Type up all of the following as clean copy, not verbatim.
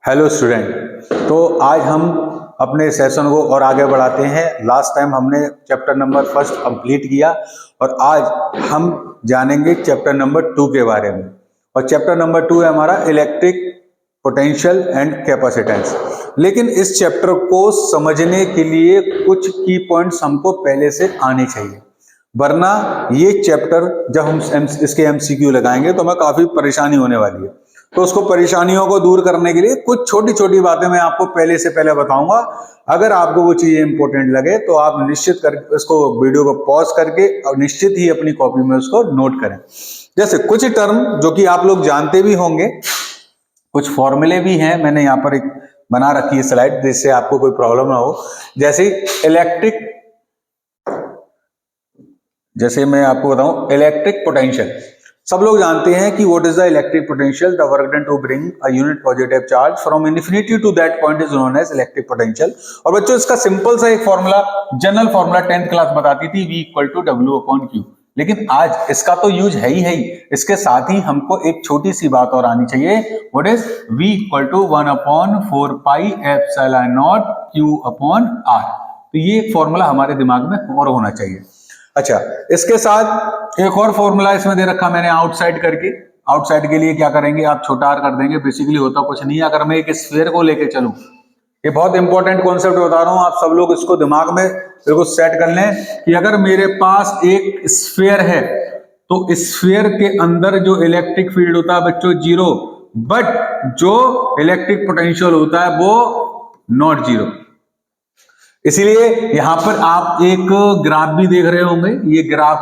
Hello student. तो आज हम अपने सेशन को और आगे बढ़ाते हैं। लास्ट टाइम हमने चैप्टर नंबर फर्स्ट कंप्लीट किया और आज हम जानेंगे चैप्टर नंबर 2 के बारे में। और चैप्टर नंबर 2 है हमारा इलेक्ट्रिक पोटेंशियल एंड कैपेसिटेंस। लेकिन इस चैप्टर को समझने के लिए कुछ की पॉइंट्स हमको पहले से आने चाहिए, वरना ये चैप्टर जब हम इसके एमसीक्यू लगाएंगे तो हमें काफी परेशानी होने वाली है। तो उसको परेशानियों को दूर करने के लिए कुछ छोटी छोटी बातें मैं आपको पहले से पहले बताऊंगा। अगर आपको वो चीजें इंपॉर्टेंट लगे तो आप निश्चित कर इसको वीडियो को पॉज करके और निश्चित ही अपनी कॉपी में उसको नोट करें। जैसे कुछ टर्म जो कि आप लोग जानते भी होंगे, कुछ फॉर्मूले भी हैं, मैंने यहाँ पर एक बना रखी है स्लाइड जिससे आपको कोई प्रॉब्लम ना हो। जैसे मैं आपको बताऊं इलेक्ट्रिक पोटेंशियल, सब लोग जानते हैं कि what is the electric potential, the work done to bring a unit positive charge from infinity to that point is known as electric potential. और बच्चों इसका सिंपल सा एक formula, general formula 10th class बताती थी, V equal to W upon Q। लेकिन आज इसका तो यूज है ही, इसके साथ ही हमको एक छोटी सी बात और आनी चाहिए, what is V equal to 1 upon 4 pi epsilon naught Q upon R। तो ये एक फॉर्मूला हमारे दिमाग में और होना चाहिए। अच्छा, इसके साथ एक और फॉर्मूला इसमें दे रखा मैंने आउटसाइड करके। आउटसाइड के लिए क्या करेंगे, आप छोटा r कर देंगे, बेसिकली होता कुछ नहीं है। अगर मैं एक स्फीयर को लेके चलूं, ये बहुत इंपॉर्टेंट कॉन्सेप्ट बता रहा हूं, आप सब लोग इसको दिमाग में बिल्कुल सेट कर लें कि अगर मेरे पास एक स्फीयर है तो स्फीयर के अंदर जो इलेक्ट्रिक फील्ड होता है बच्चों 0, बट जो इलेक्ट्रिक पोटेंशियल होता है वो नॉट 0। इसीलिए यहां पर आप एक ग्राफ भी देख रहे होंगे। ये ग्राफ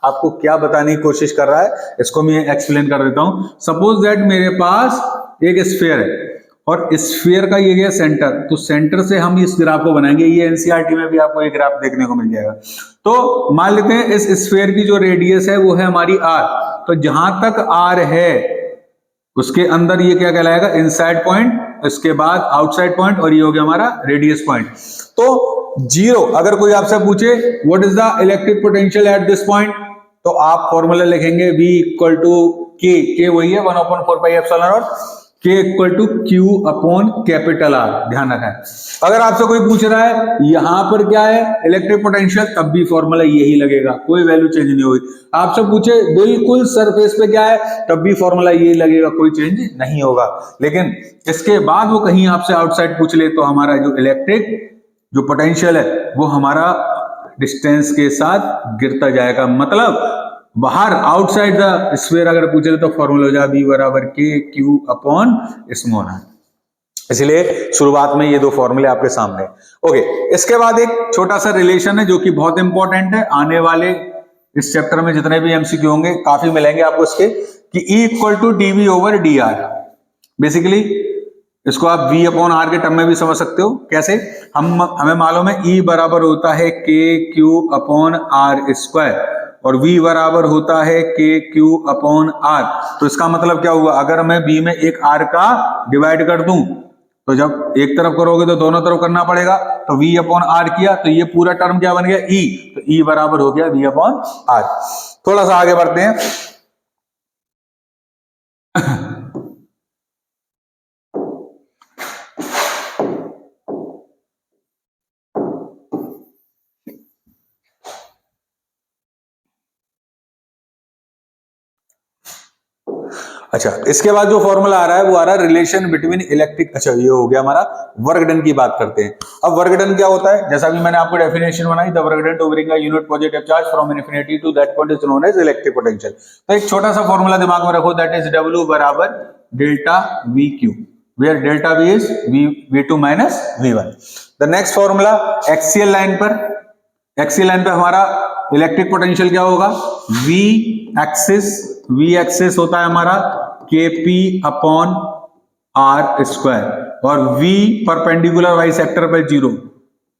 आपको क्या बताने की कोशिश कर रहा है, इसको मैं एक्सप्लेन कर देता हूं। सपोज दैट मेरे पास एक स्फीयर है और स्फीयर का ये गया सेंटर, तो सेंटर से हम इस ग्राफ को बनाएंगे। ये एनसीईआरटी में भी आपको एक ग्राफ देखने को मिल जाएगा। तो मान लेते हैं इस स्फीयर की जो रेडियस है वो है हमारी r। तो जहां तक r है उसके अंदर ये क्या कहलाएगा, इनसाइड पॉइंट, इसके बाद आउटसाइड पॉइंट, और ये हो गया हमारा रेडियस पॉइंट। तो 0, अगर कोई आपसे पूछे what is the electric potential at this point, तो आप फॉर्मूला लिखेंगे V इक्वल टू के वही है 1 upon 4 pi epsilon naught, K equal to Q upon capital R। ध्यान रखें, अगर आपसे कोई पूछ रहा है यहां पर क्या है इलेक्ट्रिक पोटेंशियल, तब भी फॉर्मूला यही लगेगा, कोई वैल्यू चेंज नहीं होगी। आपसे पूछे बिल्कुल सरफेस पे क्या है, तब भी फॉर्मूला यही लगेगा, कोई चेंज नहीं होगा। लेकिन इसके बाद वो कहीं आपसे आउटसाइड पूछ ले तो हमारा जो इलेक्ट्रिक जो पोटेंशियल है वो हमारा डिस्टेंस के साथ गिरता जाएगा। मतलब बाहर आउटसाइड द स्फीयर अगर पूछे तो फॉर्मूला हो जाए V बराबर K Q upon small r। इसलिए शुरुआत में ये दो फॉर्मूले आपके सामने। ओके, इसके बाद एक छोटा सा रिलेशन है जो कि बहुत इंपॉर्टेंट है। आने वाले इस चैप्टर में जितने भी एमसीक्यू होंगे काफी मिलेंगे आपको इसके, कि E equal to dV over dr। Basically इसको आप V अपॉन R के टर्म में भी समझ सकते हो। कैसे, हमें मालूम है E बराबर होता है K Q upon R square और V बराबर होता है K Q अपॉन R। तो इसका मतलब क्या हुआ, अगर मैं B में एक R का डिवाइड कर दूं तो जब एक तरफ करोगे तो दोनों तरफ करना पड़ेगा, तो V अपॉन R किया तो ये पूरा टर्म क्या बन गया E, तो E बराबर हो गया V अपॉन R। थोड़ा सा आगे बढ़ते हैं। अच्छा, इसके बाद जो फॉर्मूला आ रहा है वो आ रहा है रिलेशन बिटवीन इलेक्ट्रिक। अच्छा, ये हो गया हमारा वर्क डन की बात करते हैं। अब वर्क डन क्या होता है, जैसा भी मैंने आपको डेफिनेशन बनाई, the work done to bring a unit positive charge from infinity to that point is known as electric potential. तो एक छोटा सा फॉर्मूला दिमाग में रखो, दैट इज W बराबर delta VQ, where delta V is V2 minus V1। The next formula axial line पर, axial line पे हमारा इलेक्ट्रिक पोटेंशियल क्या होगा, V एक्सिस होता है हमारा KP अपॉन R स्क्वायर और V परपेंडिकुलर वाई सेक्टर पे 0।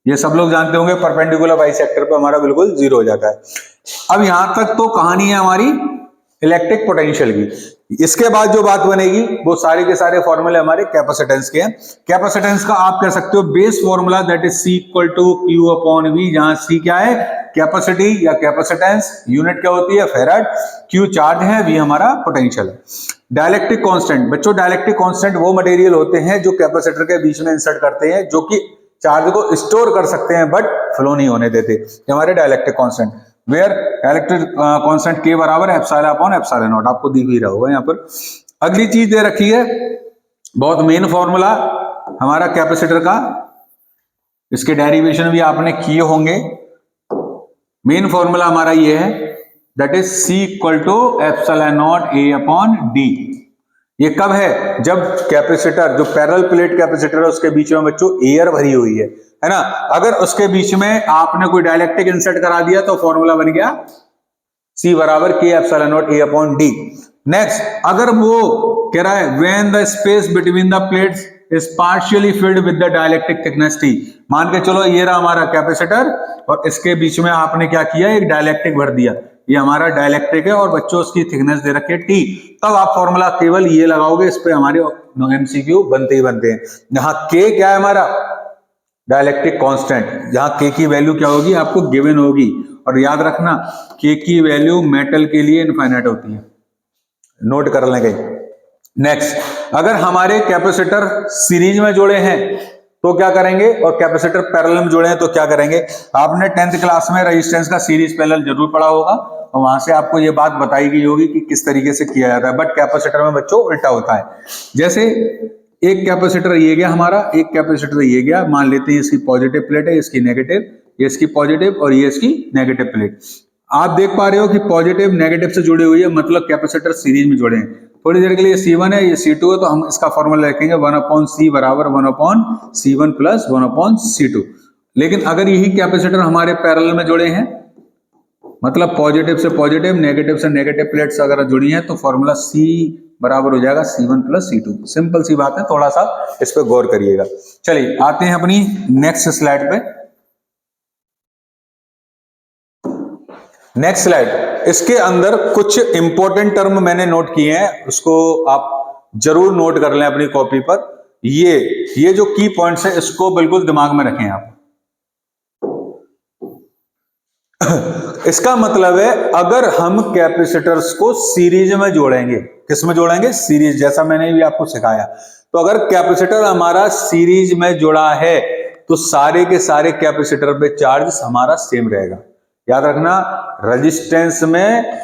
ये सब लोग जानते होंगे, परपेंडिकुलर वाई सेक्टर पे हमारा बिल्कुल 0 हो जाता है। अब यहां तक तो कहानी है हमारी इलेक्ट्रिक पोटेंशियल की। इसके बाद जो बात बनेगी वो सारे के सारे फॉर्मूले हमारे कैपेसिटेंस के हैं। कैपेसिटेंस का आप कह सकते हो base formula that is C equal to Q upon V, जहां C क्या है कैपेसिटी या कैपेसिटेंस, यूनिट क्या होती है फेराड, Q चार्ज है, V हमारा पोटेंशियल है। डाइलेक्ट्रिक कांस्टेंट, बच्चों डाइलेक्ट्रिक कांस्टेंट वो मटेरियल होते हैं जो कैपेसिटर के बीच में इंसर्ट करते हैं, जो कि चार्ज को स्टोर कर सकते हैं बट फ्लो नहीं होने देते, ये हमारे dielectric constant. Where dielectric constant K बराबर एप्सिलॉन अपॉन एप्सिलॉन नॉट, आपको दिख ही रहा होगा यहाँ पर। अगली चीज दे रखी है, बहुत मेन फॉर्मूला हमारा कैपेसिटर का, इसके डेरिवेशन भी आपने किए होंगे। मेन फॉर्मूला हमारा ये है that is C equal to epsilon naught A upon D। ये कब है, जब कैपेसिटर जो पैरेलल प्लेट कैपेसिटर है उसके बीच में बच्चों एयर भरी हुई है ना। अगर उसके बीच में आपने कोई डाइलेक्ट्रिक इंसर्ट करा दिया तो फॉर्मूला बन गया C बराबर K epsilon naught A upon D। Next, अगर वो कह रहा है when the space between the plates is partially filled with the dielectric thickness T, मान के चलो ये रहा हमारा कैपेसिटर और इसके बीच में आपने क्या किया, एक डाइलेक्ट्रिक भर दिया, ये हमारा डाइलेक्ट्रिक है और बच्चों उसकी थिकनेस दे रखी है T, तब आप फॉर्मूला केवल ये लगाओगे, इस पे हमारे MCQ बनते ही बनते हैं। जहां K क्या है हमारा डाइलेक्ट्रिक कांस्टेंट, जहां K की वैल्यू क्या होगी आपको गिवन होगी, और याद रखना K की वैल्यू मेटल के लिए इनफाइनाइट होती है, नोट कर लेंगे। नेक्स्ट, अगर हमारे कैपेसिटर सीरीज में जोड़े हैं तो क्या करेंगे, और कैपेसिटर पैरेलल में जोड़े हैं तो क्या करेंगे। आपने 10th क्लास में रेजिस्टेंस का सीरीज पैरेलल जरूर पढ़ा होगा और वहां से आपको ये बात बताई गई होगी कि किस तरीके से किया जाता है, बट कैपेसिटर में बच्चों उल्टा होता है। जैसे एक कैपेसिटर ये गया हमारा, एक कैपेसिटर ये गया, मान लेते हैं इसकी पॉजिटिव प्लेट है, इसकी नेगेटिव, ये इसकी पॉजिटिव और ये इसकी नेगेटिव प्लेट। आप देख पा रहे हो कि पॉजिटिव नेगेटिव से जुड़ी हुई है, मतलब कैपेसिटर सीरीज में जुड़े हैं। थोड़ी देर के लिए C1 है, ये C2 है, तो हम इसका फॉर्मूला लिखेंगे 1/C बराबर 1/C1 प्लस 1/C2। लेकिन अगर यही कैपेसिटर हमारे पैरेलल में जुड़े हैं, मतलब पॉजिटिव से पॉजिटिव, नेगेटिव से नेगेटिव प्लेट्स अगर जुड़ी हैं, तो फॉर्मूला C बराबर हो जाएगा C1 प्लस C2। सिंपल सी बात है, थोड़ा सा इस पे गौर करिएगा। चलिए आते हैं अपनी नेक्स्ट स्लाइड पे। नेक्स्ट स्लाइड, इसके अंदर कुछ इंपॉर्टेंट टर्म मैंने नोट किए हैं, उसको आप जरूर नोट कर लें अपनी कॉपी पर। ये जो की पॉइंट्स है इसको बिल्कुल दिमाग में रखें आप। इसका मतलब है अगर हम कैपेसिटर्स को सीरीज में जोड़ेंगे, किस में जोड़ेंगे, सीरीज, जैसा मैंने भी आपको सिखाया, तो अगर कैपेसिटर हमारा सीरीज में जुड़ा है तो सारे के सारे कैपेसिटर पे चार्ज हमारा सेम रहेगा। याद रखना, रेजिस्टेंस में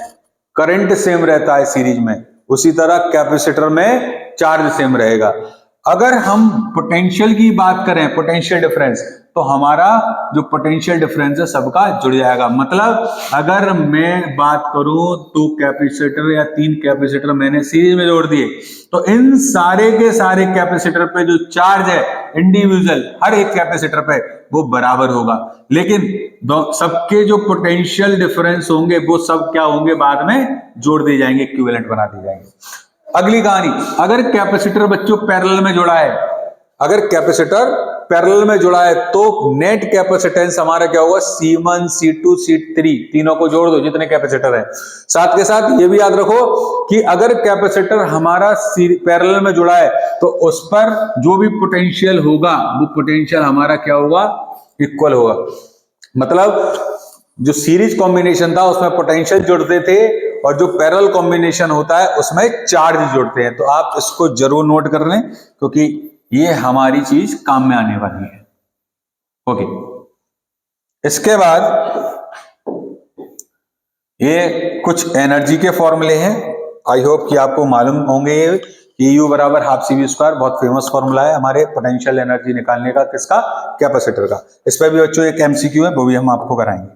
करंट सेम रहता है सीरीज में, उसी तरह कैपेसिटर में चार्ज सेम रहेगा। अगर हम पोटेंशियल की बात करें, पोटेंशियल डिफरेंस, तो हमारा जो पोटेंशियल डिफरेंस है सबका जुड़ जाएगा। मतलब अगर मैं बात करूं तो कैपेसिटर या 3 कैपेसिटर मैंने सीरीज में जोड़ दिए, तो इन सारे के सारे कैपेसिटर पे जो चार्ज है इंडिविजुअल हर एक कैपेसिटर पे वो बराबर होगा, लेकिन सबके जो पोटेंशियल डिफरेंस होंगे वो सब क्या होंगे, बाद में जोड़ दिए जाएंगे, इक्विवेलेंट बना दिए जाएंगे। अगली कहानी, अगर कैपेसिटर बच्चों पैरेलल में जुड़ा है, अगर कैपेसिटर पैरेलल में जुड़ा है तो नेट कैपेसिटेंस हमारा क्या होगा, C1 C2 C3, तीनों को जोड़ दो जितने कैपेसिटर है। साथ के साथ ये भी याद रखो कि अगर कैपेसिटर हमारा पैरेलल में जुड़ा है तो उस पर जो भी पोटेंशियल होगा वो पोटेंशियल हमारा क्या होगा, इक्वल होगा। मतलब जो सीरीज कॉम्बिनेशन था उसमें पोटेंशियल जुड़ते थे और जो पैरेलल कॉम्बिनेशन होता है उसमें चार्ज जुड़ते हैं। तो आप इसको जरूर नोट कर लें क्योंकि ये हमारी चीज काम में आने वाली है। ओके, इसके बाद ये कुछ एनर्जी के फॉर्मूले हैं, आई होप कि आपको मालूम होंगे। ये U बराबर हाफ CV², बहुत फेमस फॉर्मूला है हमारे पोटेंशियल एनर्जी निकालने का, किसका, कैपेसिटर का। इस पर भी बच्चों एक MCQ है, वो भी हम आपको कराएंगे।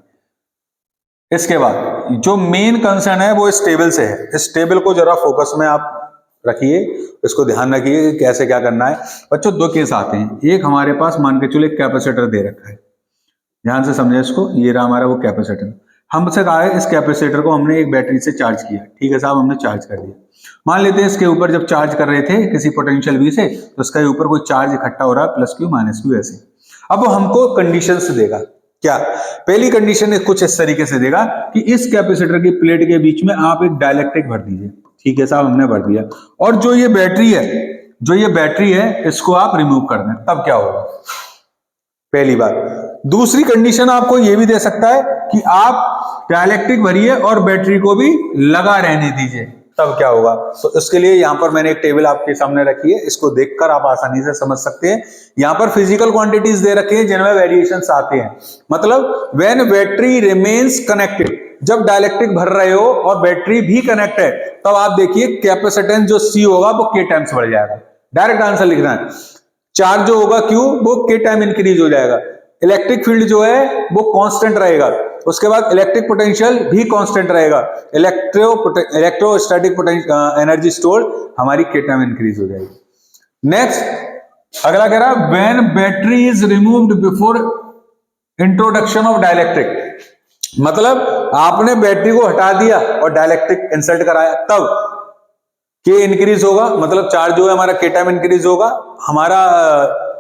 इसके बाद जो मेन कंसर्न है वो इस टेबल से है। इस टेबल को जरा फोकस में आप रखिए, इसको ध्यान रखिए कि कैसे क्या करना है। बच्चों 2 केस आते हैं, एक हमारे पास मान के चलो एक कैपेसिटर दे रखा है, ध्यान से समझे इसको, ये रहा हमारा वो कैपेसिटर। हमसे कहा है इस कैपेसिटर को हमने एक बैटरी से चार्ज किया, ठीक है साहब, हमने चार्ज कर दिया। मान लेते हैं इसके ऊपर जब चार्ज कर रहे थे किसी पोटेंशियल V से, तो इसके ऊपर कोई चार्ज इकट्ठा हो रहा है, +Q -Q ऐसे। अब वो हमको कंडीशंस देगा, क्या? पहली कंडीशन कुछ इस तरीके से देगा कि इस कैपेसिटर की प्लेट के बीच में आप एक डाइलेक्ट्रिक भर दीजिए। ठीक है साहब, हमने भर दिया। और जो ये बैटरी है इसको आप रिमूव कर दें, तब क्या होगा? पहली बात। दूसरी कंडीशन आपको ये भी दे सकता है कि आप डाइलेक्ट्रिक भरिए और बैटरी को भी लगा रहने दीजिए, तब क्या होगा? तो इसके लिए यहां पर मैंने एक टेबल आपके सामने रखी है, इसको देखकर आप आसानी से समझ सकते हैं। यहां पर फिजिकल क्वांटिटीज दे रखे हैं जिनमें वेरिएशंस आते हैं। मतलब व्हेन बैटरी रिमेन्स कनेक्टेड, जब डाइलेक्ट्रिक भर रहे हो और बैटरी भी कनेक्ट है, तब आप देखिए कैपेसिटेंस जो सी होगा वो के टाइम्स बढ़ जाएगा। डायरेक्ट आंसर लिखना है। चार्ज जो होगा क्यू, वो के टाइम इंक्रीज हो जाएगा। इलेक्ट्रिक फील्ड जो है वो कांस्टेंट रहेगा। उसके बाद इलेक्ट्रिक पोटेंशियल भी कांस्टेंट रहेगा। इलेक्ट्रोस्टैटिक एनर्जी स्टोर हमारी के टाइम इंक्रीज हो जाएगी। नेक्स्ट अगला कह रहा है when battery is removed before introduction of dielectric, मतलब आपने बैटरी को हटा दिया और डाइलेक्ट्रिक इंसर्ट कराया, तब के इंक्रीज होगा, मतलब चार्ज जो है हमारा के टाइम इंक्रीज होगा, हमारा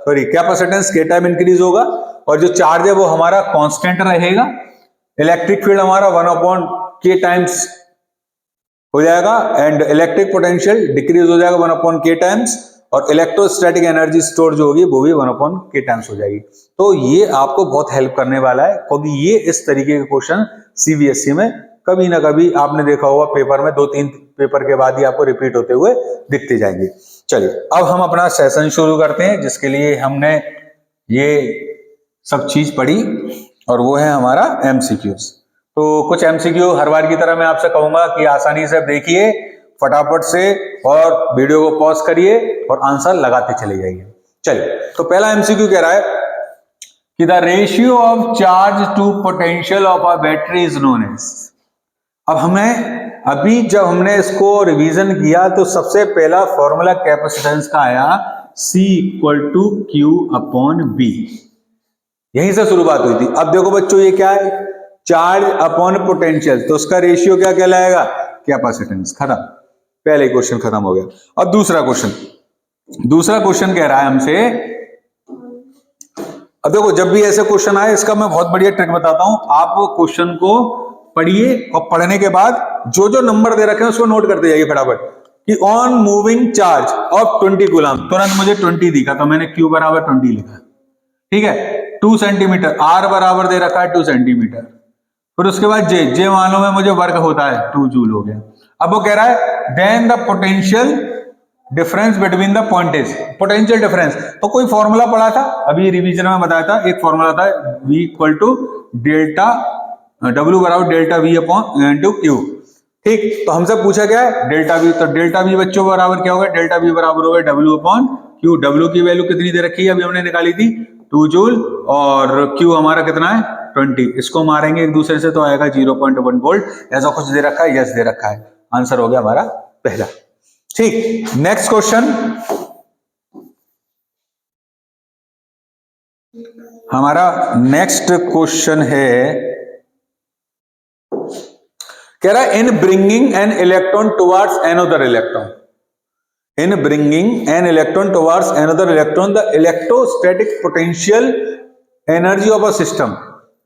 कैपेसिटेंस के टाइम इंक्रीज होगा, और जो चार्ज है वो हमारा कांस्टेंट रहेगा। इलेक्ट्रिक फील्ड हमारा 1/k टाइम्स हो जाएगा एंड इलेक्ट्रिक पोटेंशियल डिक्रीज हो जाएगा 1/k टाइम्स, और इलेक्ट्रोस्टैटिक एनर्जी स्टोर जो होगी वो भी 1/k टाइम्स हो जाएगी। तो ये आपको बहुत हेल्प करने वाला है, क्योंकि ये इस तरीके के क्वेश्चन सीबीएसई में कभी ना कभी आपने देखा होगा पेपर में, 2-3 पेपर के बाद ही आपको रिपीट होते हुए दिखते जाएंगे। चलिए अब हम अपना सेशन शुरू करते हैं, जिसके लिए हमने ये सब चीज पढ़ी, और वो है हमारा एमसीक्यूज। तो कुछ एमसीक्यू हर बार की तरह मैं आपसे कहूंगा कि आसानी से देखिए फटाफट से, और वीडियो को पॉज करिए और आंसर लगाते चले जाइए। चलिए, तो पहला एमसीक्यू कह रहा है कि the ratio of charge to potential of a battery is known as. अब अभी जब हमने इसको रिवीजन किया तो सबसे पहला फॉर्मूला कैपेसिटेंस का आया C = Q/B, यहीं से शुरुआत हुई थी। अब देखो बच्चों ये क्या है? चार्ज अपॉन पोटेंशियल, तो उसका रेशियो क्या कहलाएगा? कैपेसिटेंस। खत्म, पहले क्वेश्चन खत्म हो गया। अब दूसरा क्वेश्चन कह रहा है हमसे, अब देखो जब भी ऐसे क्वेश्चन आए इसका मैं बहुत बढ़िया ट्रिक बताता हूं। आप क्वेश्चन को पढ़िए और पढ़ने के बाद जो जो नंबर दे रखे हैं उसको नोट करते जाइए फटाफट, कि on moving charge of 20 coulomb, तुरंत मुझे 20 दिखा तो मैंने Q = 20 लिखा। ठीक है, 2 सेंटीमीटर, R बराबर दे रखा है 2 सेंटीमीटर, फिर उसके बाद जे मालूम है मुझे, वर्क होता है 2 जूल हो गया। अब वो कह रहा है then the potential difference between the points, potential difference. तो कोई फॉर्मूला पढ़ा था, अभी रिवीजन में बताया था, एक फॉर्मूला था V = delta, W = delta V/Q। ठीक, तो हमसे पूछा क्या है? Delta V। तो डेल्टा V बच्चों बराबर क्या होगा? डेल्टा V बराबर होगा W/Q। W की वैल्यू कितनी दे रखी है? अभी हमने निकाली थी 2 जूल, और Q हमारा कितना है? 20। इसको मारेंगे एक दूसरे से तो आएगा 0.1 वोल्ट। ऐसा कुछ दे रखा है? यस दे रखा है। आंसर हो गया हमारा पहला। ठीक, नेक्स्ट क्वेश्चन हमारा नेक्स्ट क्वेश्चन है, कह रहा है in bringing an electron towards another electron, in bringing an electron towards another electron the electrostatic potential energy of a system,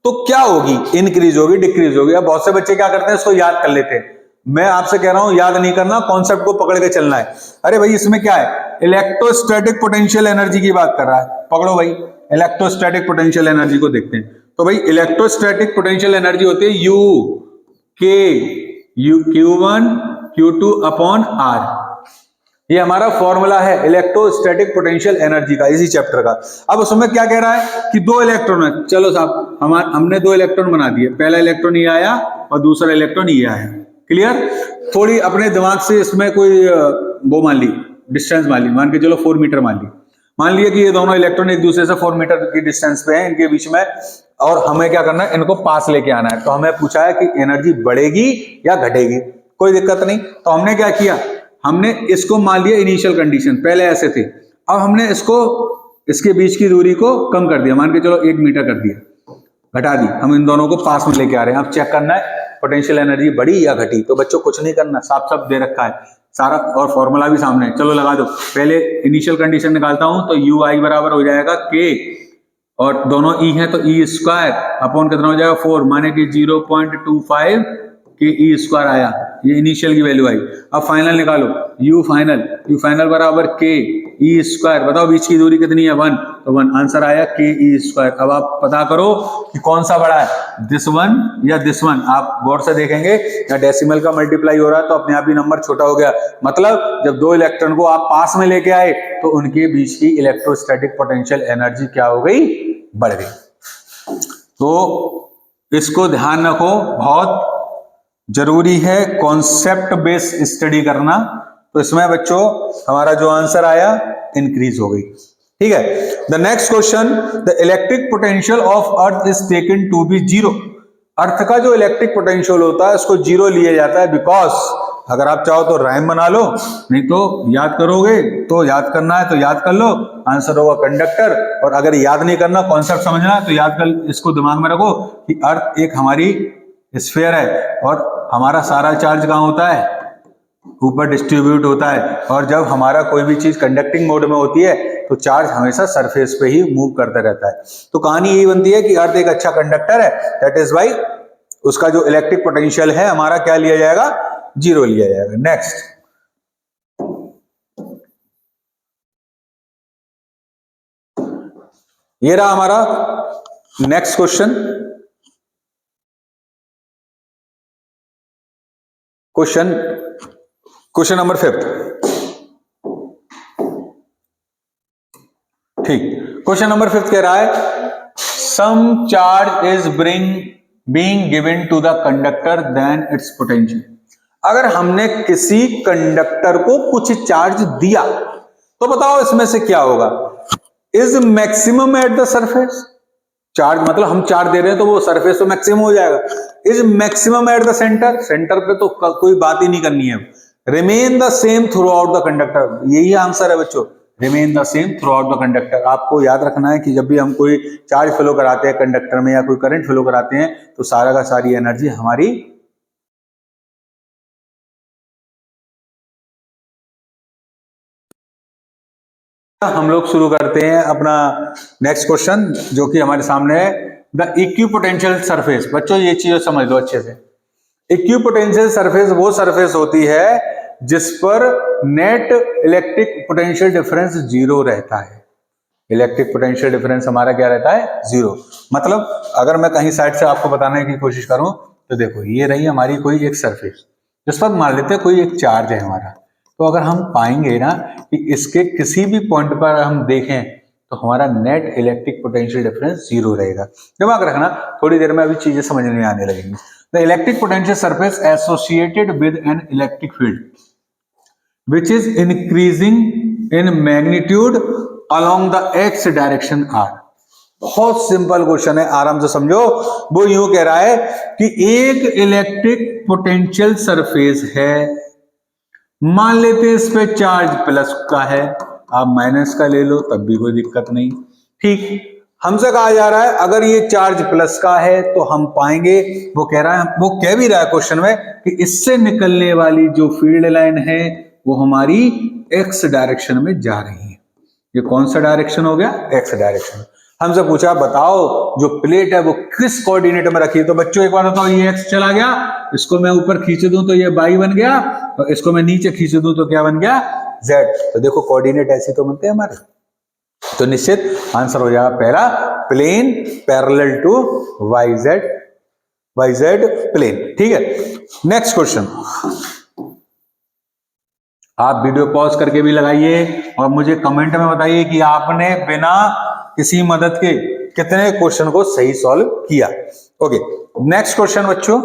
तो क्या होगी? इंक्रीज होगी, डिक्रीज होगी? अब बहुत से बच्चे क्या करते हैं, इसको याद कर लेते हैं। मैं आपसे कह रहा हूं याद नहीं करना, कॉन्सेप्ट को पकड़ के चलना है। अरे भाई इसमें क्या है? इलेक्ट्रोस्टैटिक पोटेंशियल एनर्जी की बात कर रहा है, पकड़ो भाई, इलेक्ट्रोस्टैटिक पोटेंशियल एनर्जी को देखते हैं। तो भाई इलेक्ट्रोस्टैटिक पोटेंशियल एनर्जी होती है Q1 Q2/R। ये हमारा फॉर्मूला है इलेक्ट्रोस्टैटिक पोटेंशियल एनर्जी का, इसी चैप्टर का। अब उसमें क्या कह रहा है कि 2 इलेक्ट्रॉन है। चलो साहब, हमने 2 इलेक्ट्रॉन बना दिए, पहला इलेक्ट्रॉन ये आया और दूसरा इलेक्ट्रॉन ये आया। क्लियर? थोड़ी अपने दिमाग से इसमें कोई वो मान ली, डिस्टेंस मान ली, मान के चलो 4 मीटर मान लिया कि ये दोनों इलेक्ट्रॉन एक दूसरे से 4 मीटर की डिस्टेंस पे हैं, इनके बीच में, और हमें क्या करना है? इनको पास लेके आना है। तो हमें पूछा है कि एनर्जी बढ़ेगी या घटेगी। कोई दिक्कत नहीं, तो हमने क्या किया, हमने इसको मान लिया इनिशियल कंडीशन, पहले ऐसे थे, अब हमने इसके बीच की दूरी को कम कर दिया, मान के चलो 1 मीटर कर दिया, घटा दी। हम इन दोनों को पास में लेके आ रहे हैं। अब चेक करना है पोटेंशियल एनर्जी बढ़ी या घटी। तो बच्चों कुछ नहीं करना, साफ साफ दे रखा है सारा, और फॉर्मूला भी सामने है। चलो लगा दो। पहले इनिशियल कंडीशन निकालता हूं, तो UI बराबर हो जाएगा K और दोनों ई हैं तो ई स्क्वायर अपॉन कितना हो जाएगा 4, माने कि 0.25 के ई स्क्वायर आया, ये इनिशियल की वैल्यू आई। अब फाइनल निकालो, यू फाइनल बराबर के ई स्क्वायर, बताओ बीच की दूरी कितनी है 1, तो 1 आंसर आया के ई स्क्वायर। अब आप पता करो कि कौन सा बड़ा है, दिस वन या दिस वन। आप गौर से देखेंगे या डेसिमल का मल्टीप्लाई हो रहा है तो अपने आप ही नंबर छोटा हो गया, मतलब जब दो इलेक्ट्रॉन को आप पास में लेके आए तो उनके बीच की इलेक्ट्रोस्टैटिक पोटेंशियल एनर्जी क्या हो गई, बढ़ गई। तो इसको ध्यान रखो, बहुत जरूरी है कॉन्सेप्ट बेस्ड स्टडी करना। तो इसमें बच्चों हमारा जो आंसर आया इंक्रीज हो गई, ठीक है। The next question, the electric potential of earth is taken to be zero. Earth का जो इलेक्ट्रिक पोटेंशियल होता है उसको जीरो लिया जाता है बिकॉज, अगर आप चाहो तो राइम बना लो, नहीं तो याद करोगे तो याद करना है तो याद कर लो, आंसर होगा कंडक्टर। और अगर याद नहीं करना, कॉन्सेप्ट समझना है तो याद कर, इसको दिमाग में रखो कि अर्थ एक हमारी स्फीयर है और हमारा सारा चार्ज कहाँ होता है, ऊपर डिस्ट्रीब्यूट होता है। और जब हमारा कोई भी चीज कंडक्टिंग मोड में होती है तो चार्ज हमेशा सरफेस पे ही मूव करता रहता है। तो कहानी यही बनती है कि अर्थ एक अच्छा कंडक्टर है, दैट इज वाई उसका जो इलेक्ट्रिक पोटेंशियल है हमारा क्या लिया जाएगा, जीरो लिया जाएगा। नेक्स्ट, ये रहा हमारा नेक्स्ट क्वेश्चन। क्वेश्चन नंबर 5, ठीक। क्वेश्चन नंबर 5 कह रहा है some charge is being given to the conductor then its potential. अगर हमने किसी कंडक्टर को कुछ चार्ज दिया तो बताओ इसमें से क्या होगा, is maximum at the surface. Charge मतलब हम चार्ज दे रहे हैं तो वो सरफेस तो मैक्सिमम हो जाएगा। Is maximum at the centre, centre पे तो कोई बात ही नहीं करनी है। Remain the same through out the conductor, यही आंसर है बच्चों, remain the same through out the conductor. आपको याद रखना है कि जब भी हम कोई चार्ज फ्लो कराते हैं कंडक्टर में या कोई करंट फ्लो कराते हैं तो सारा का सारी एनर्जी हमारी हम लोग शुरू करते हैं अपना नेक्स्ट क्वेश्चन जो कि हमारे सामने है, द इक्विपोटेंशियल सरफेस। बच्चों ये चीज समझ लो अच्छे से, इक्विपोटेंशियल सरफेस वो सरफेस होती है जिस पर net electric potential difference zero रहता है। इलेक्ट्रिक पोटेंशियल डिफरेंस हमारा क्या रहता है, जीरो। मतलब अगर मैं कहीं साइड से आपको बताने की कोशिश करूं तो देखो ये रही हमारी कोई एक सरफेस, जिस पर मान लेते हैं कोई एक चार्ज है हमारा। तो अगर हम पाएंगे ना कि इसके किसी भी पॉइंट पर हम देखें तो हमारा net electric potential difference zero रहेगा। दिमाग रखना, थोड़ी देर में अभी चीजें समझ में आने लगेंगी। The electric potential surface associated with an electric field which is increasing in magnitude along the x direction r। बहुत सिंपल क्वेश्चन है, आराम से समझो। वो यूं कह रहा है कि एक इलेक्ट्रिक पोटेंशियल सरफेस है, मान लेते इस पे चार्ज प्लस का है, आप माइनस का ले लो तब भी कोई दिक्कत नहीं, ठीक। हमसे कहा जा रहा है अगर ये चार्ज प्लस का है तो हम पाएंगे, वो कह रहा है, वो कह भी रहा है क्वेश्चन में कि इससे निकलने वाली जो फील्ड लाइन है वो हमारी एक्स डायरेक्शन में जा रही है। ये कौन सा डायरेक्शन हो गया, एक्स डायरेक्शन। हमसे पूछा बताओ जो प्लेट है वो किस कोऑर्डिनेट में रखी है। तो बच्चों एक बार बताओ, ये एक्स चला गया, इसको मैं ऊपर खींच दूं तो ये वाई बन गया, और इसको मैं नीचे खींच दूं तो क्या बन गया, जेड। तो देखो कोऑर्डिनेट ऐसे तो बनते हैं हमारे, तो निश्चित आंसर हो जाएगा पहला, plane parallel to Y Z plane, ठीक है। नेक्स्ट क्वेश्चन, आप वीडियो पॉज करके भी लगाइए और मुझे कमेंट में बताइए कि आपने बिना किसी मदद के कितने क्वेश्चन को सही सॉल्व किया। ओके, नेक्स्ट क्वेश्चन बच्चों,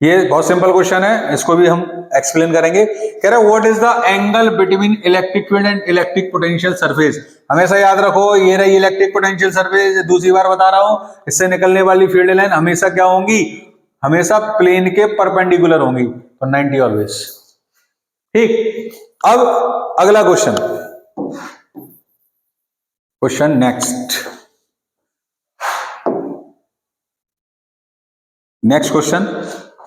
ये बहुत सिंपल क्वेश्चन है, इसको भी हम एक्सप्लेन करेंगे। कह रहा है what is the angle between electric field and electric potential surface. हमेशा याद रखो, ये रही इलेक्ट्रिक पोटेंशियल सरफेस, दूसरी बार बता रहा हूं, इससे निकलने वाली फील्ड लाइन हमेशा क्या होंगी, हमेशा प्लेन के परपेंडिकुलर होंगी, तो 90 ऑलवेज, ठीक। अब अगला क्वेश्चन नेक्स्ट क्वेश्चन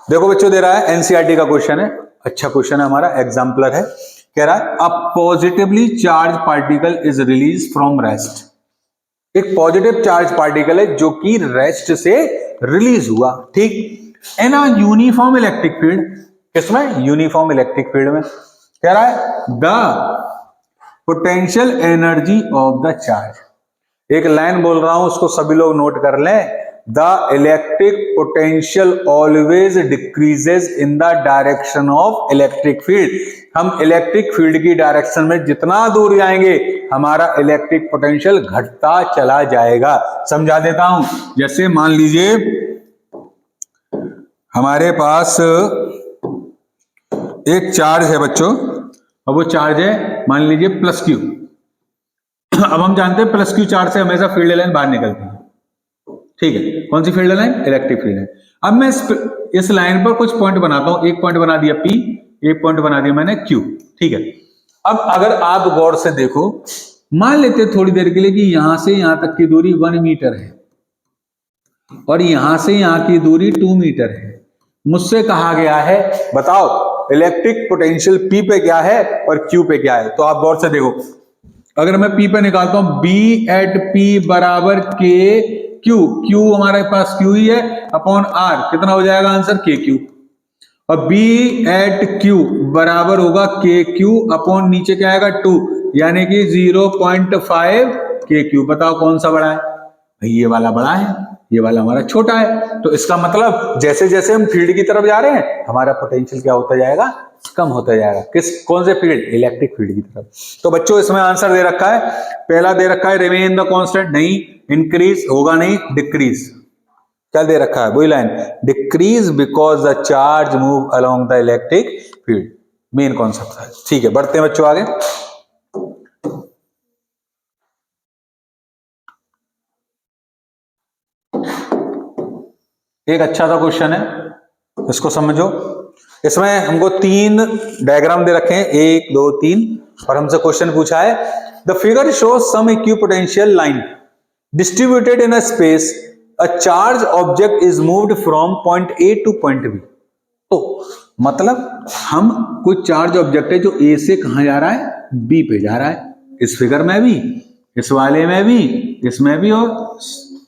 देखो बच्चों, दे रहा है एनसीईआरटी का क्वेश्चन है, अच्छा क्वेश्चन है हमारा, एग्जाम्पलर है। कह रहा है a positively charge particle is release from rest. एक पॉजिटिव चार्ज पार्टिकल है जो कि रेस्ट से रिलीज हुआ, ठीक। इन अ यूनिफॉर्म इलेक्ट्रिक फील्ड, किसमें? यूनिफॉर्म इलेक्ट्रिक फील्ड में। कह रहा है the potential energy of the charge. एक लाइन बोल रहा हूं, उसको सभी लोग नोट कर लें। The electric potential always decreases in the direction of electric field. हम इलेक्ट्रिक फील्ड की डायरेक्शन में जितना दूर जाएंगे हमारा इलेक्ट्रिक पोटेंशियल घटता चला जाएगा। समझा देता हूं, जैसे मान लीजिए हमारे पास एक चार्ज है बच्चों, और वो चार्ज है मान लीजिए प्लस क्यू। अब हम जानते हैं प्लस क्यू चार्ज से हमेशा फील्ड लाइन बाहर निकलती है, ठीक है। कौन सी field line? Electric field line. अब मैं इस लाइन पर कुछ पॉइंट बनाता हूं। एक पॉइंट बना दिया P, एक पॉइंट बना दिया मैंने Q, ठीक है। अब अगर आप गौर से देखो, मान लेते थोड़ी देर के लिए कि यहां से यहां तक की दूरी 1 मीटर है और यहां से यहां की दूरी 2 मीटर है। मुझसे कहा गया है बताओ इलेक्ट्रिक पोटेंशियल P पे क्या है और Q पे क्या है। तो आप गौर से देखो, अगर मैं P पे निकालता हूं B एट P बराबर K Q, Q हमारे पास Q ही है, अपॉन R कितना हो जाएगा आंसर? KQ। और B एट Q बराबर होगा KQ अपॉन नीचे क्या आएगा 2, यानी कि 0.5 KQ। बताओ कौन सा बड़ा है? भाई ये वाला बड़ा है, ये वाला हमारा छोटा है। तो इसका मतलब जैसे जैसे हम फील्ड की तरफ जा रहे हैं हमारा पोटेंशियल क्या होता जाएगा? कम होता जाएगा। कौन से फील्ड? इलेक्ट्रिक फील्ड की तरफ। तो बच्चों इसमें आंसर दे रखा है, पहला दे रखा है रिमेन द कांस्टेंट, नहीं, इंक्रीज होगा नहीं, डिक्रीज। क्या दे रखा है? वही line, decrease because the charge move along the electric field. Main concept है, ठीक है। बढ़ते हैं बच्चों आगे। एक अच्छा सा क्वेश्चन है, इसको समझो। इसमें हमको 3 डायग्राम दे रखे हैं, 1 2 3, और हमसे क्वेश्चन पूछा है the figure shows some equipotential line distributed in a space, a charge object is moved from point A to point B. तो मतलब हम कोई चार्ज ऑब्जेक्ट है जो ए से कहां जा रहा है? बी पे जा रहा है। इस फिगर में भी, इस वाले में भी, इसमें भी, और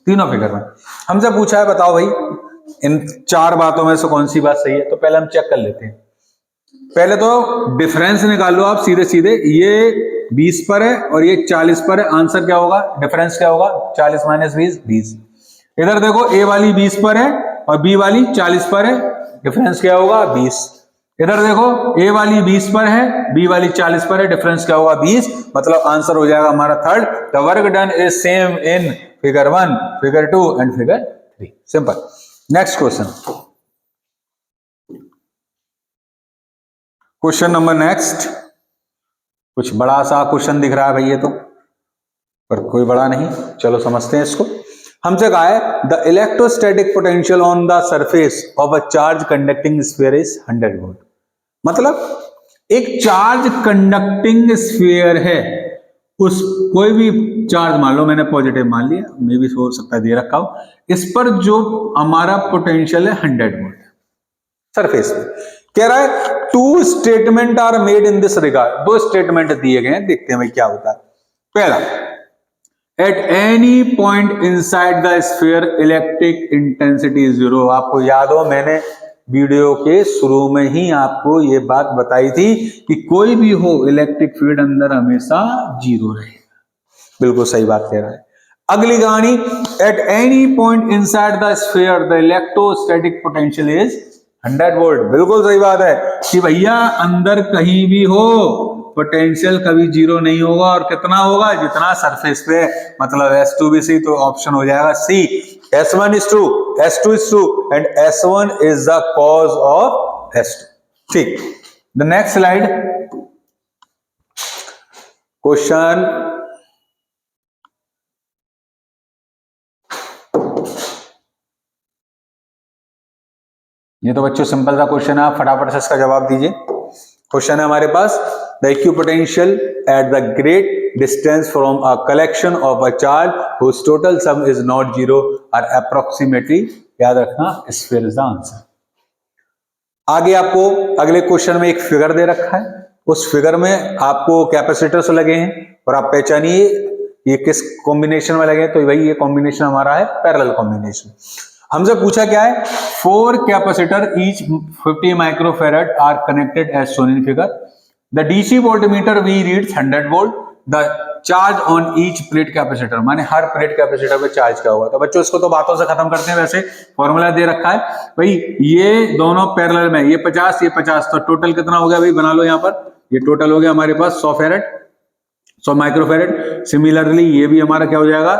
तीनों फिगर में। हमसे पूछा है बताओ भाई इन 4 बातों में से कौन सी बात सही है। तो पहले हम चेक कर लेते हैं। पहले तो डिफरेंस निकाल लो आप सीधे सीधे। ये 20 पर है और ये 40 पर है, आंसर क्या होगा? डिफरेंस क्या होगा? 40 माइनस 20, 20। इधर देखो ए वाली 20 पर है और बी वाली 40 पर है, डिफरेंस क्या होगा? 20। इधर देखो ए वाली 20 पर है, बी वाली 40 पर है, डिफरेंस क्या होगा? 20। मतलब आंसर हो जाएगा हमारा third, the work done is same in figure 1, figure 2 and figure 3। Simple. Next question, question number next. कुछ बड़ा सा क्वेश्चन दिख रहा है भाई ये तो, पर कोई बड़ा नहीं, चलो समझते हैं इसको। हमसे कहा है the electrostatic potential on the surface of a charge conducting sphere is 100 volt. मतलब एक चार्ज कंडक्टिंग स्फीयर है, उस कोई भी चार्ज मान लो, मैंने पॉजिटिव मान लिया, मे भी हो सकता है दे रखा हो, इस पर जो हमारा पोटेंशियल है 100 वोल्ट सरफेस पे। कह रहा है 2 statement are made in this regard. 2 statement दिए गए हैं, देखते हैं भाई क्या होता है। पहला, at any point inside the sphere electric intensity is 0। आपको याद हो मैंने वीडियो के शुरू में ही आपको ये बात बताई थी कि कोई भी हो इलेक्ट्रिक फील्ड अंदर हमेशा 0 रहेगा। बिल्कुल सही बात कह रहा है। अगली कहानी, at any point inside the sphere the electrostatic potential is 100 volt. बिल्कुल सही बात है कि भैया अंदर कहीं भी हो पोटेंशियल कभी 0 नहीं होगा, और कितना होगा? जितना सरफेस पे। मतलब S2 भी सी, तो ऑप्शन हो जाएगा सी। S1 is true, S2 is true and S1 is the cause of S2। ठीक, द नेक्स्ट स्लाइड, क्वेश्चन ये तो बच्चों सिंपल सा क्वेश्चन है, आप फटाफट से इसका जवाब दीजिए। क्वेश्चन है हमारे पास the equipotential at the great distance from a collection of a charge whose total sum is not 0 or approximately, याद रखना, स्फीयर इज द आंसर। आगे आपको अगले क्वेश्चन में एक फिगर दे रखा है, उस फिगर में आपको कैपेसिटर्स लगे हैं और आप पहचानिए ये किस कॉम्बिनेशन में लगे, तो भाई ये कॉम्बिनेशन हमारा है पैरेलल कॉम्बिनेशन। हमसे पूछा क्या है, 4 capacitor each 50 microfarad are connected as shown in figure. The DC voltmeter V reads 100 volt, the charge on each plate capacitor, माने हर प्लेट कैपेसिटर पे चार्ज क्या होगा। तो बच्चों इसको तो बातों से खत्म करते हैं, वैसे फॉर्मूला दे रखा है भाई, ये दोनों पैरेलल में, ये 50 ये 50, तो टोटल कितना हो गया भाई, बना लो यहाँ पर, ये टोटल हो गया हमारे पास 100 फैरेड, 100 माइक्रोफैरेड। सिमिलरली ये भी हमारा क्या हो जाएगा,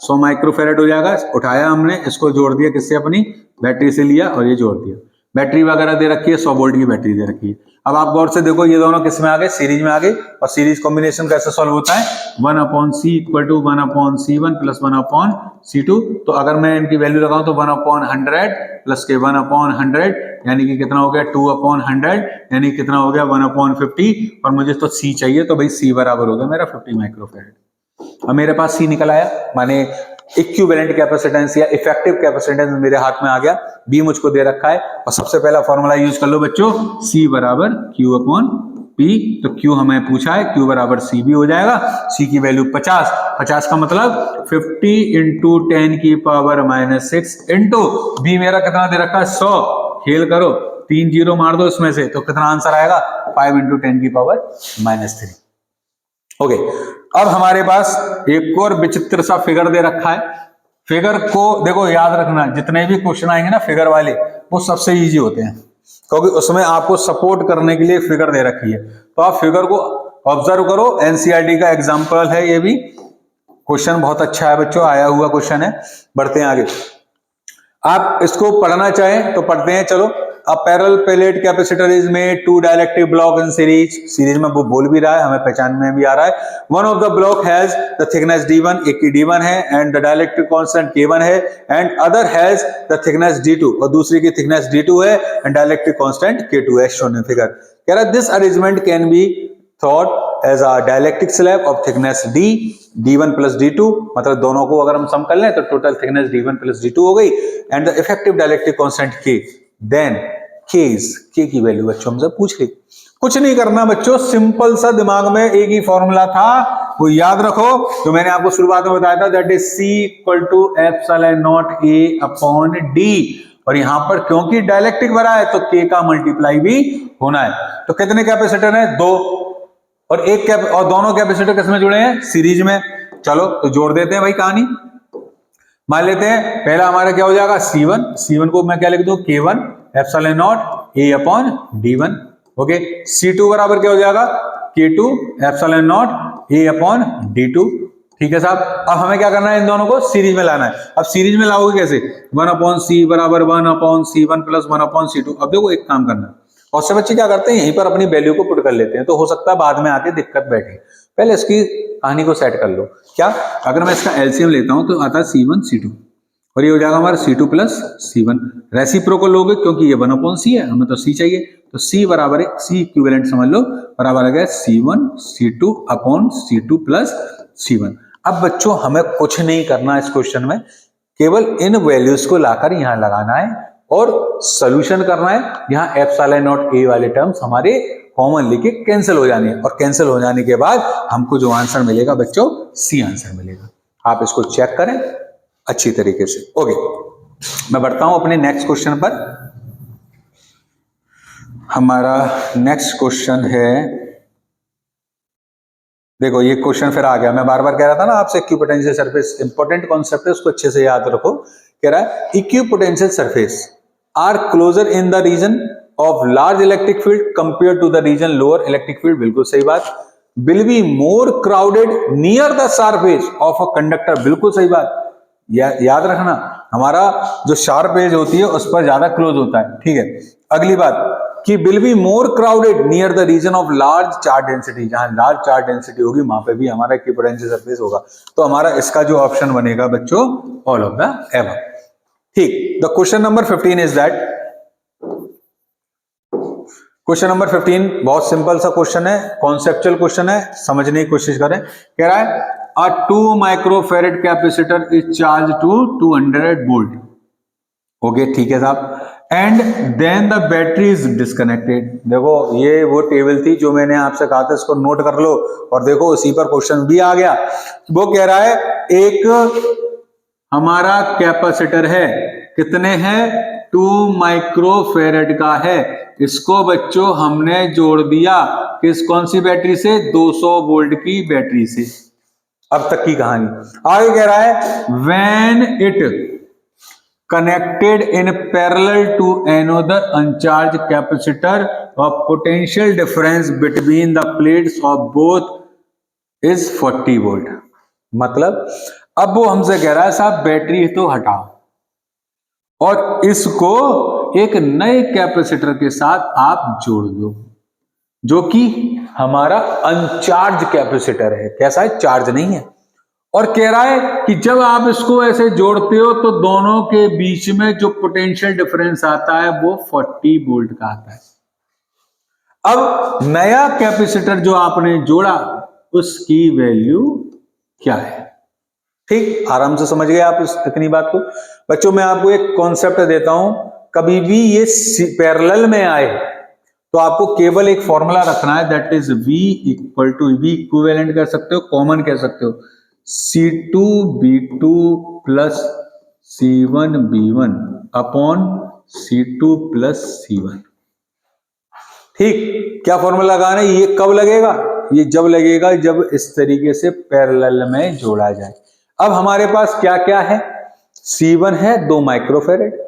100 माइक्रोफैरेड हो जाएगा। उठाया हमने, इसको जोड़ दिया किससे, अपनी बैटरी से लिया और ये जोड़ दिया। बैटरी वगैरह दे रखी है, 100 वोल्ट की बैटरी दे रखी है। अब आप गौर से देखो, ये दोनों किस में आ गए, सीरीज में आ गए। और सीरीज कॉम्बिनेशन कैसे सॉल्व होता है, 1/c equal to 1/c1 plus 1/c2। तो अगर मैं इनकी वैल्यू लगाऊं तो 1/100 प्लस के 1/100 यानी कि कितना हो गया 2/100, यानी कितना हो गया 1/50। और मुझे तो c चाहिए, तो भाई c बराबर हो गया मेरा 50 माइक्रोफैराड। अब मेरे पास c निकल आया, माने इक्विवेलेंट कैपेसिटेंस या इफेक्टिव कैपेसिटेंस मेरे हाथ में आ गया। b मुझको दे रखा है, और सबसे पहला फॉर्मूला यूज कर लो बच्चों, c बराबर q अपॉन p। तो q हमें पूछा है, q बराबर c भी हो जाएगा। c की वैल्यू 50, 50 का मतलब 50 इंटू 10 की पावर -6 इंटू b मेरा कितना दे रखा है 100। खेल करो, 3 जीरो मार दो इसमें से, तो कितना आंसर आएगा 5 इंटू 10 की पावर -3। ओके, अब हमारे पास एक और विचित्र सा फिगर दे रखा है। फिगर को देखो, याद रखना, जितने भी क्वेश्चन आएंगे ना फिगर वाले, वो सबसे इजी होते हैं, क्योंकि उसमें आपको सपोर्ट करने के लिए फिगर दे रखी है। तो आप फिगर को ऑब्जर्व करो, एनसीईआरटी का एग्जाम्पल है ये भी। क्वेश्चन बहुत अच्छा है बच्चों, आया हुआ क्वेश्चन है। बढ़ते हैं आगे, आप इसको पढ़ना चाहें तो पढ़ते हैं। चलो, A parallel plate capacitor is made two dielectric block in series। Series में वो बोल भी रहा है, हमें पहचान में भी आ रहा है। One of the block has the thickness D1, एक की D1 है, and the dielectric constant K1 है, and other has the thickness D2, और दूसरी की thickness D2 है, and dielectric constant K2 है, shown in figure। कह रहा है this arrangement can be thought as a dielectric slab of thickness D, D1 plus D2, मतलब दोनों को अगर हम सम कर लें तो total thickness D1 plus D2 हो गई, and the effective dielectric constant K। Then K की वैल्यू बच्चों हमसे पूछ ली। कुछ नहीं करना बच्चों, सिंपल सा दिमाग में एक ही फॉर्मूला था, वो याद रखो जो मैंने आपको शुरुआत में बताया था, that is C equal to epsilon naught A upon D। और यहां पर क्योंकि डायलेक्ट्रिक भरा है तो K का मल्टीप्लाई भी होना है। तो कितने कैपेसिटर है, 2, और और दोनों कैपेसिटर किसमें जुड़े हैं, सीरीज में। चलो तो जोड़ देते हैं भाई कहानी। मान लेते हैं पहला हमारा क्या हो जाएगा C1 को मैं क्या लिख दूं, K1 epsilon naught A upon D1। Okay, C2 बराबर क्या हो जाएगा, K2 epsilon naught A upon D2। ठीक है साहब, अब हमें क्या करना है, इन दोनों को सीरीज में लाना है। अब सीरीज में लाओगे कैसे, 1/C बराबर 1/C1 प्लस 1/C2। अब देखो एक काम करना, और सब बच्चे क्या करते हैं, यहीं पर अपनी वैल्यू को पुट कर लेते हैं, तो हो सकता है बाद में आके दिक्कत बैठे। पहले इसकी कहानी को सेट कर लो। क्या, अगर मैं इसका एलसीएम लेता हूं तो आता है C1 C2, और ये हो जाएगा हमारा C2 प्लस C1। रेसिप्रोकल लोगे क्योंकि ये 1/C है, हमें तो C चाहिए, तो C बराबर है, C इक्विवेलेंट समझ लो, बराबर आ गया C1 C2 upon C2 plus C1। अब बच्चों हमें कुछ नहीं करना इस क्वेश्चन में, केवल इन वैल्यूज को लाकर यहां लगाना है और सोल्यूशन करना है। यहां एप्सिलॉन नॉट A वाले टर्म्स हमारे कॉमन लेके कैंसिल हो जाने हैं, और कैंसिल हो जाने के बाद हमको जो आंसर मिलेगा बच्चों, C आंसर मिलेगा। आप इसको चेक करें अच्छी तरीके से। ओके, मैं बढ़ता हूं अपने नेक्स्ट क्वेश्चन पर। हमारा नेक्स्ट क्वेश्चन है, देखो ये क्वेश्चन फिर आ गया, मैं बार बार कह रहा था ना आपसे, इक्विपोटेंशियल सरफेस इंपॉर्टेंट कॉन्सेप्ट है, उसको अच्छे से याद रखो। कह रहा है equipotential surface are closer in the region of large electric field compare to the region lower electric field. बिल्कुल सही बात। Will be more crowded near the surface of a conductor. बिल्कुल सही बात। याद रखना, हमारा जो शार्प एज होती है उस पर ज्यादा क्लोज होता है। ठीक है, अगली बात कि will be more crowded near the region of large charge density. जहां लार्ज चार्ज डेंसिटी होगी वहां पे भी हमारा इक्विपोटेंशियल सरफेस होगा। तो हमारा इसका जो ऑप्शन बनेगा बच्चों, ऑल ऑफ द एबव। ठीक, the question number 15 is that, question number 15 बहुत सिंपल सा क्वेश्चन है, कॉन्सेप्चुअल क्वेश्चन है, समझने की कोशिश करें। कह रहा है a 2 microfarad capacitor is charge to 200 volt. Okay, ठीक है साहब। And then the battery is disconnected. देखो ये वो टेबल थी जो मैंने आपसे कहा था, इसको नोट कर लो, और देखो उसी पर क्वेश्चन भी आ गया। वो कह रहा है एक हमारा कैपेसिटर है, कितने हैं, 2 माइक्रोफेरेड का है, इसको बच्चों हमने जोड़ दिया किस कौन सी बैटरी से, 200 वोल्ट की बैटरी से। अब तक की कहानी। आगे कह रहा है when it connected in parallel to another uncharged capacitor, a potential difference between the plates of both is 40 volt। मतलब अब वो हमसे कह रहा है साहब बैटरी तो हटाओ और इसको एक नए कैपेसिटर के साथ आप जोड़ दो, जो कि हमारा अनचार्ज कैपेसिटर है। कैसा है, चार्ज नहीं है। और कह रहा है कि जब आप इसको ऐसे जोड़ते हो तो दोनों के बीच में जो पोटेंशियल डिफरेंस आता है वो 40 वोल्ट का आता है। अब नया कैपेसिटर जो आपने जोड़ा उसकी वैल्यू क्या है। ठीक, आराम से समझ गए आप इतनी बात को। बच्चों मैं आपको एक कॉन्सेप्ट देता हूं, कभी भी ये पैरेलल में आए तो आपको केवल एक फॉर्मूला रखना है, that is V equal to, V equivalent कर सकते हो, कॉमन कह सकते हो, C2B2 plus C1B1 upon C2 plus C1। ठीक, क्या फॉर्मूला लगाना है, ये कब लगेगा, ये जब लगेगा जब इस तरीके से पैरेलल में जोड़ा जाए। अब हमारे पास क्या क्या है, C1 है 2 माइक्रोफेरेड,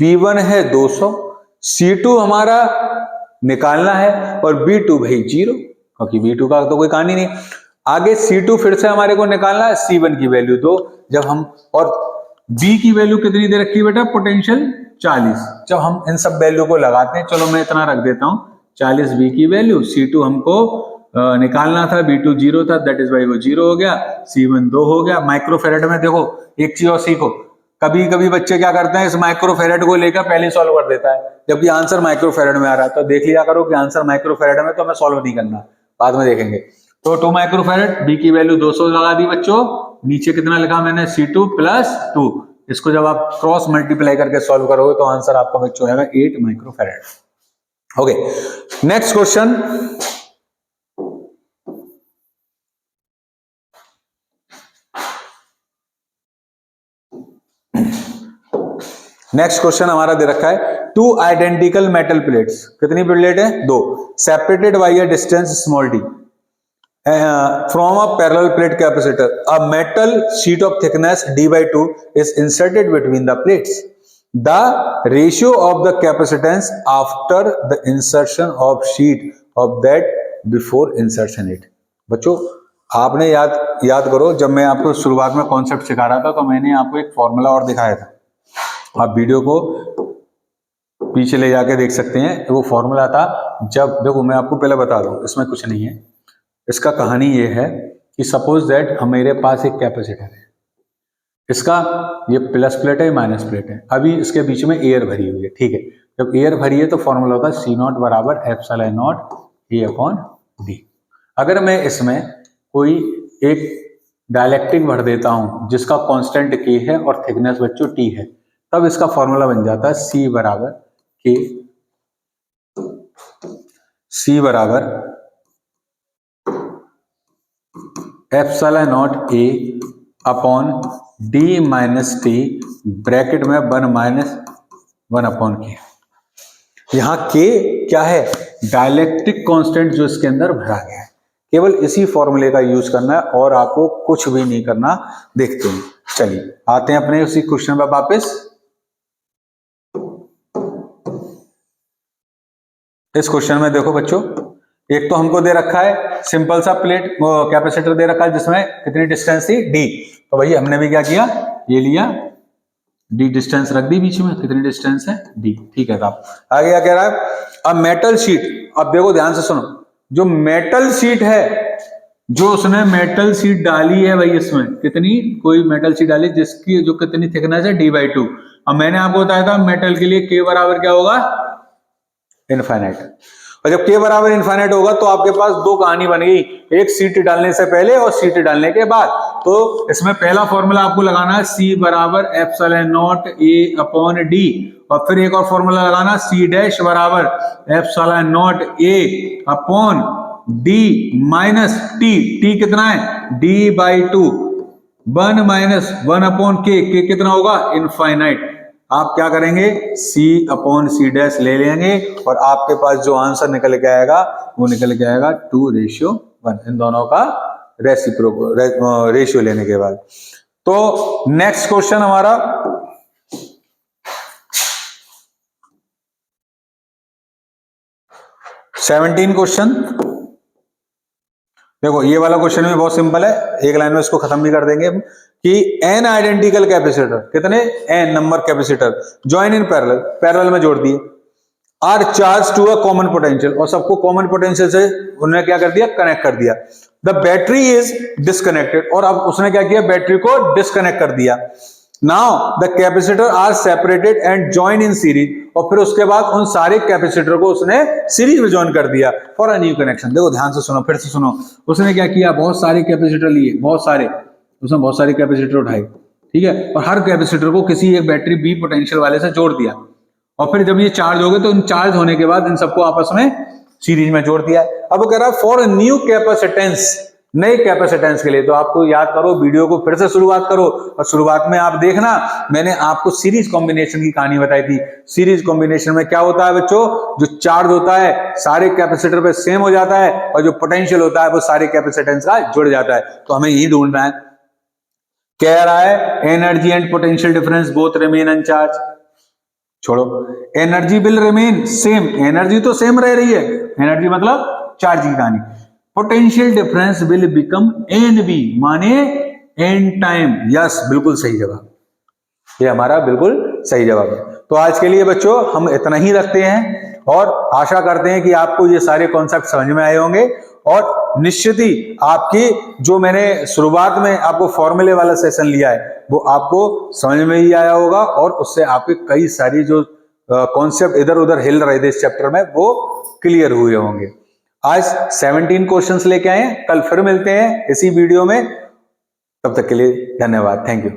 B1 है 200, C2 हमारा निकालना है और B2 भाई 0, क्योंकि B2 का तो कोई कहानी नहीं। आगे C2 फिर से हमारे को निकालना है, C1 की वैल्यू 2, जब हम, और B की वैल्यू कितनी दे रखी है बेटा, पोटेंशियल 40। जब हम इन सब वैल्यू को लगाते हैं, चलो मैं इतना रख देता हूं, 40 B की वैल्यू, C2 हमको निकालना था, B2 0 था, दैट इज वाई वो 0 हो गया, C1 2 हो गया। माइक्रोफेरेड में देखो एक चीज और सीखो, कभी कभी बच्चे क्या करते हैं, इस माइक्रोफेरेड को लेकर पहले सॉल्व कर देता है, जबकि आंसर माइक्रोफेरेड में आ रहा है। तो देख लिया करो कि आंसर माइक्रोफेरेड में, तो हमें सॉल्व नहीं करना, बाद में देखेंगे। तो 2 माइक्रोफेरेड, B की वैल्यू 200 लगा दी बच्चों, नीचे कितना लिखा मैंने, C2 प्लस 2। इसको जब आप क्रॉस मल्टीप्लाई करके सॉल्व करोगे तो आंसर आपका बच्चों आएगा 8 microfarad. Okay, next question. Next question हमारा दे रखा है, 2 आइडेंटिकल मेटल प्लेट्स, कितनी प्लेट है, 2, separated by a distance small d from a parallel plate capacitor, a metal sheet of thickness d by 2 is inserted between the plates. The ratio of the capacitance after the insertion of sheet of that before insertion it। बच्चों आपने याद करो, जब मैं आपको शुरुआत में concept सिखा रहा था तो मैंने आपको एक फॉर्मूला और दिखाया था, आप वीडियो को पीछे ले जाके देख सकते हैं। वो फॉर्मूला था, जब देखो मैं आपको पहले बता दूं, इसमें कुछ नहीं है, इसका कहानी ये है कि सपोज दैट मेरे पास एक कैपेसिटर है, इसका ये प्लस प्लेट है माइनस प्लेट है, अभी इसके बीच में एयर भरी हुई है। ठीक है, जब एयर भरी है तो फॉर्मूला होता है C0 बराबर epsilon naught A upon D। अगर मैं इसमें कोई एक डाइलेक्ट्रिक भर देता हूं जिसका कांस्टेंट K है और थिकनेस बच्चों T है, तब इसका फॉर्मूला बन जाता है C बराबर epsilon naught A upon D minus T bracket में 1 माइनस 1 अपॉन K। यहां K क्या है, डाइलेक्ट्रिक कांस्टेंट जो इसके अंदर भरा गया है। केवल इसी फॉर्मूले का यूज करना है और आपको कुछ भी नहीं करना। देखते हैं, चलिए आते हैं अपने उसी क्वेश्चन पर वापस। इस क्वेश्चन में देखो बच्चों, एक तो हमको दे रखा है सिंपल सा प्लेट कैपेसिटर दे रखा है जिसमें कितनी डिस्टेंस थी D। तो भाई हमने भी क्या किया, ये लिया D डिस्टेंस रख दी बीच में, कितनी डिस्टेंस है D। ठीक है, साहब आगे क्या कह रहा है, अब मेटल शीट, अब देखो ध्यान से सुनो, जो मेटल शीट है, जो उसने मेटल शीट डाली है भाई, इसमें कितनी, कोई मेटल शीट डाली जिसकी जो कितनी थिकनेस है D/2। अब मैंने आपको बताया था मेटल के लिए K बराबर क्या होगा, इनफाइनाइट। और जब K बराबर इनफाइनाइट होगा तो आपके पास दो कहानी बन गई, एक सीट डालने से पहले और सीट डालने के बाद। तो इसमें पहला फॉर्मूला आपको लगाना है C बराबर epsilon naught A upon D, और फिर एक और फॉर्मूला लगाना, सी डैश बराबर epsilon not a upon D minus T, T कितना है D by two, 1 minus 1 upon के कितना होगा इनफाइनाइट। आप क्या करेंगे C अपॉन सी डैश ले लेंगे और आपके पास जो आंसर निकल के आएगा वो निकल के आएगा 2:1, इन दोनों का रेशियो लेने के बाद। तो नेक्स्ट क्वेश्चन हमारा सेवनटीन क्वेश्चन। देखो ये वाला क्वेश्चन भी बहुत सिंपल है, एक लाइन में इसको खत्म भी कर देंगे हम कि n आइडेंटिकल कैपेसिटर, कितने n number capacitor join in parallel में जोड़ दिए, are charge to a common potential, और सबको कॉमन पोटेंशियल से उन्होंने क्या कर दिया कनेक्ट कर दिया। द बैटरी इज डिस्कनेक्टेड, और अब उसने क्या किया बैटरी को डिस्कनेक्ट कर दिया। Now the capacitor are separated and join in series, और फिर उसके बाद उन सारे कैपेसिटर को उसने सीरीज में ज्वाइन कर दिया फॉर अ न्यू कनेक्शन। देखो ध्यान से सुनो, फिर से सुनो, उसने क्या किया बहुत सारे कैपेसिटर लिए, बहुत सारे, उसने बहुत सारे कैपेसिटर उठाए, ठीक है, और हर कैपेसिटर को किसी एक बैटरी बी पोटेंशियल वाले से जोड़ दिया, और फिर जब ये चार्ज हो गए तो इन चार्ज होने के बाद इन सबको आपस में सीरीज में जोड़ दिया। अब वो कह रहा है फॉर न्यू कैपेसिटेंस, नए कैपेसिटेंस के लिए। तो आपको याद करो, वीडियो को फिर से शुरुआत करो, और शुरुआत में आप देखना मैंने आपको सीरीज कॉम्बिनेशन की कहानी बताई थी। सीरीज कॉम्बिनेशन में क्या होता है बच्चों, जो चार्ज होता है सारे कैपेसिटर पे सेम हो जाता है, और जो पोटेंशियल होता है वो सारे कैपेसिटेंस का जुड़ जाता है। तो हमें यही ढूंढना है, कह रहा है energy and potential difference both remain uncharged, छोड़ो, energy will remain same, energy तो सेम रह रही है, एनर्जी मतलब चार्ज की कहानी। Potential difference will become N B, माने एन टाइम। यस, बिल्कुल सही जवाब, ये हमारा बिल्कुल सही जवाब है। तो आज के लिए बच्चों हम इतना ही रखते हैं, और आशा करते हैं कि आपको ये सारे कॉन्सेप्ट समझ में आए होंगे, और निश्चित ही आपकी जो मैंने शुरुआत में आपको फॉर्मूले वाला सेशन लिया है वो आपको समझ में ही आया होगा, और उससे आपके कई सारी जो कॉन्सेप्ट इधर उधर हिल रहे थे इस चैप्टर में वो क्लियर हुए होंगे। आज 17 क्वेश्चंस लेके आए, कल फिर मिलते हैं इसी वीडियो में, तब तक के लिए धन्यवाद, थैंक यू।